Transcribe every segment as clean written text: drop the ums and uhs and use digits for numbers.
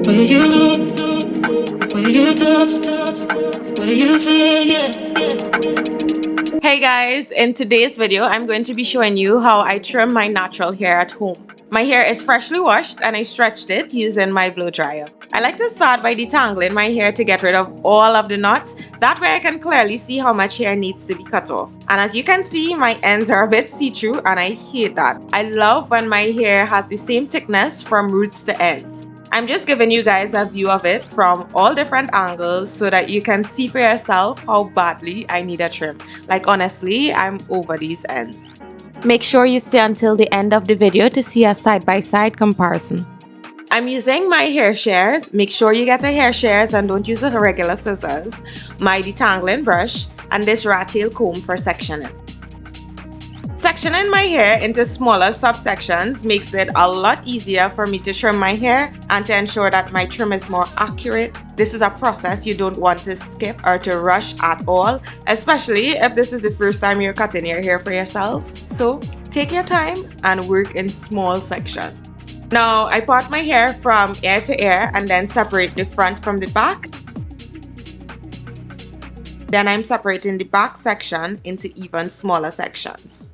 Where you look, where you touch, where you feel, yeah. Hey guys, in today's video, I'm going to be showing you how I trim my natural hair at home. My hair is freshly washed and I stretched it using my blow dryer. I like to start by detangling my hair to get rid of all of the knots. That way I can clearly see how much hair needs to be cut off. And as you can see, my ends are a bit see-through and I hate that. I love when my hair has the same thickness from roots to ends. I'm just giving you guys a view of it from all different angles so that you can see for yourself how badly I need a trim. Like honestly, I'm over these ends. Make sure you stay until the end of the video to see a side-by-side comparison. I'm using my hair shears. Make sure you get a hair shears and don't use a regular scissors, my detangling brush, and this rat tail comb for sectioning. Sectioning my hair into smaller subsections makes it a lot easier for me to trim my hair and to ensure that my trim is more accurate. This is a process you don't want to skip or to rush at all, especially if this is the first time you're cutting your hair for yourself. So take your time and work in small sections. Now I part my hair from ear to ear and then separate the front from the back. Then I'm separating the back section into even smaller sections.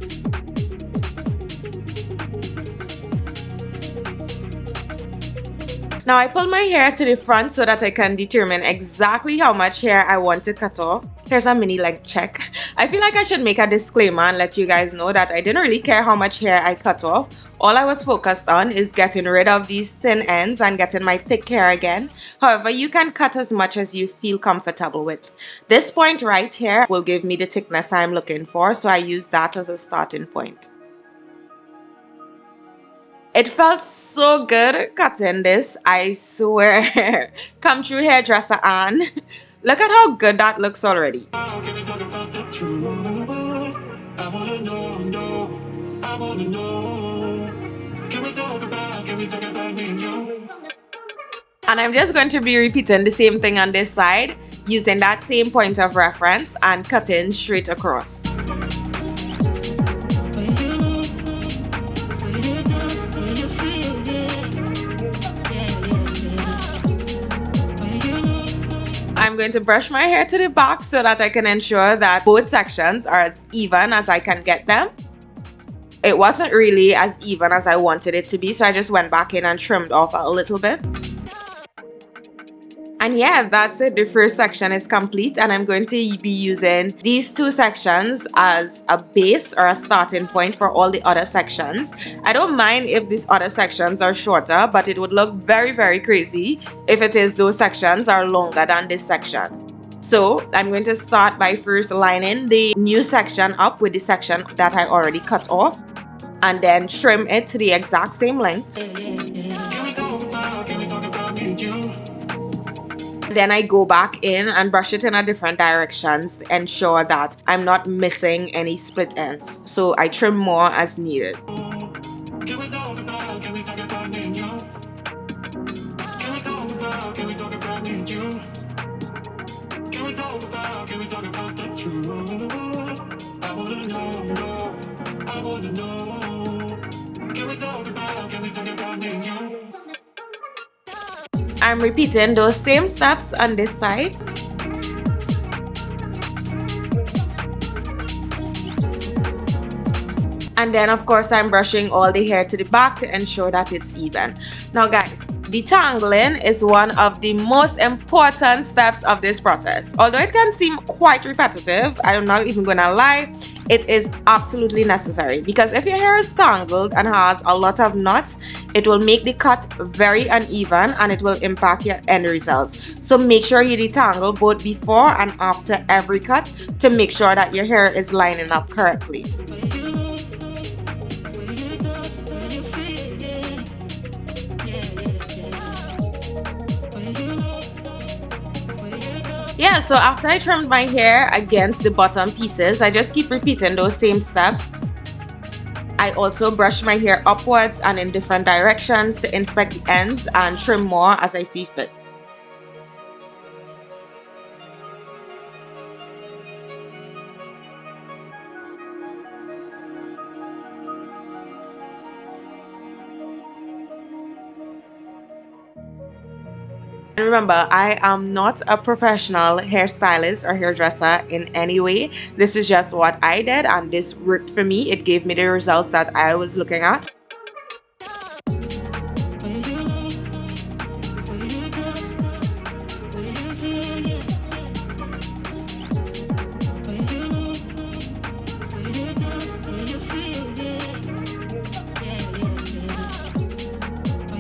Now I pull my hair to the front so that I can determine exactly how much hair I want to cut off. Here's a mini leg check. I feel like I should make a disclaimer and let you guys know that I didn't really care how much hair I cut off. All I was focused on is getting rid of these thin ends and getting my thick hair again. However, you can cut as much as you feel comfortable with. This point right here will give me the thickness I'm looking for, so I use that as a starting point. It felt so good cutting this, I swear. Come true, hairdresser Anne. Look at how good that looks already. And I'm just going to be repeating the same thing on this side, using that same point of reference and cutting straight across. I'm going to brush my hair to the back so that I can ensure that both sections are as even as I can get them. It wasn't really as even as I wanted it to be, so I just went back in and trimmed off a little bit. And yeah, that's it. The first section is complete and I'm going to be using these two sections as a base or a starting point for all the other sections. I don't mind if these other sections are shorter, but it would look very, very crazy if it is those sections are longer than this section. So I'm going to start by first lining the new section up with the section that I already cut off and then trim it to the exact same length. Then I go back in and brush it in a different directions to ensure that I'm not missing any split ends. So I trim more as needed. I'm repeating those same steps on this side. And then of course I'm brushing all the hair to the back to ensure that it's even. Now guys, detangling is one of the most important steps of this process. Although it can seem quite repetitive, I'm not even gonna lie, it is absolutely necessary because if your hair is tangled and has a lot of knots, it will make the cut very uneven and it will impact your end results. So make sure you detangle both before and after every cut to make sure that your hair is lining up correctly. Yeah, so after I trimmed my hair against the bottom pieces, I just keep repeating those same steps. I also brush my hair upwards and in different directions to inspect the ends and trim more as I see fit. And remember, I am not a professional hairstylist or hairdresser in any way. This is just what I did, and this worked for me. It gave me the results that I was looking at.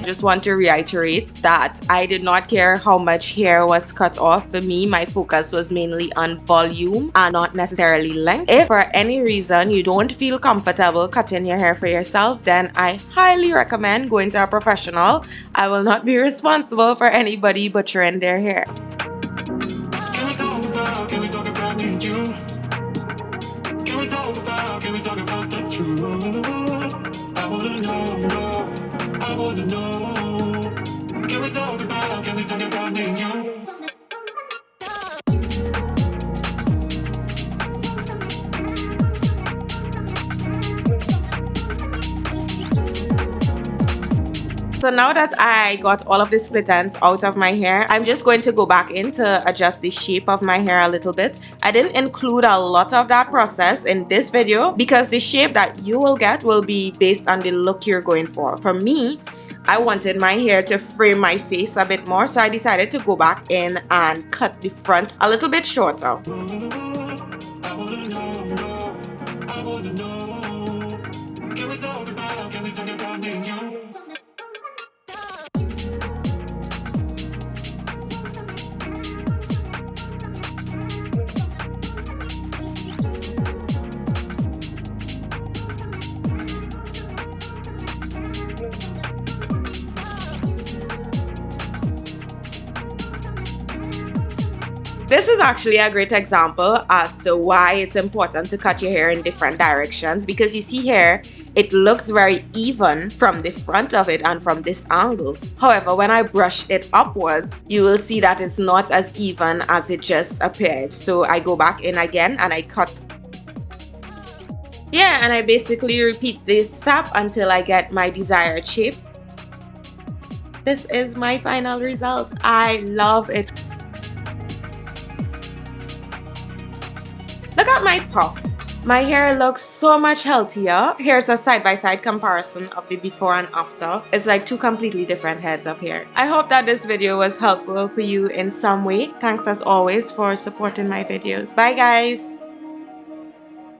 Just want to reiterate that I did not care how much hair was cut off. For me, my focus was mainly on volume and not necessarily length. If for any reason you don't feel comfortable cutting your hair for yourself, then I highly recommend going to a professional. I will not be responsible for anybody butchering their hair. Can we talk about me and you? Can we talk about the truth? I wanna know, I wanna know. Can we talk about me and you? So now that I got all of the split ends out of my hair, I'm just going to go back in to adjust the shape of my hair a little bit. I didn't include a lot of that process in this video because the shape that you will get will be based on the look you're going for. For me, I wanted my hair to frame my face a bit more, so I decided to go back in and cut the front a little bit shorter. I wanna know, I wanna know. Can we talk about me and you? This is actually a great example as to why it's important to cut your hair in different directions, because you see here, it looks very even from the front of it and from this angle. However, when I brush it upwards, you will see that it's not as even as it just appeared. So I go back in again and I cut. Yeah, and I basically repeat this step until I get my desired shape. This is my final result. I love it. Look at my puff. My hair looks so much healthier. Here's a side-by-side comparison of the before and after. It's like two completely different heads of hair. I hope that this video was helpful for you in some way. Thanks as always for supporting my videos. Bye guys!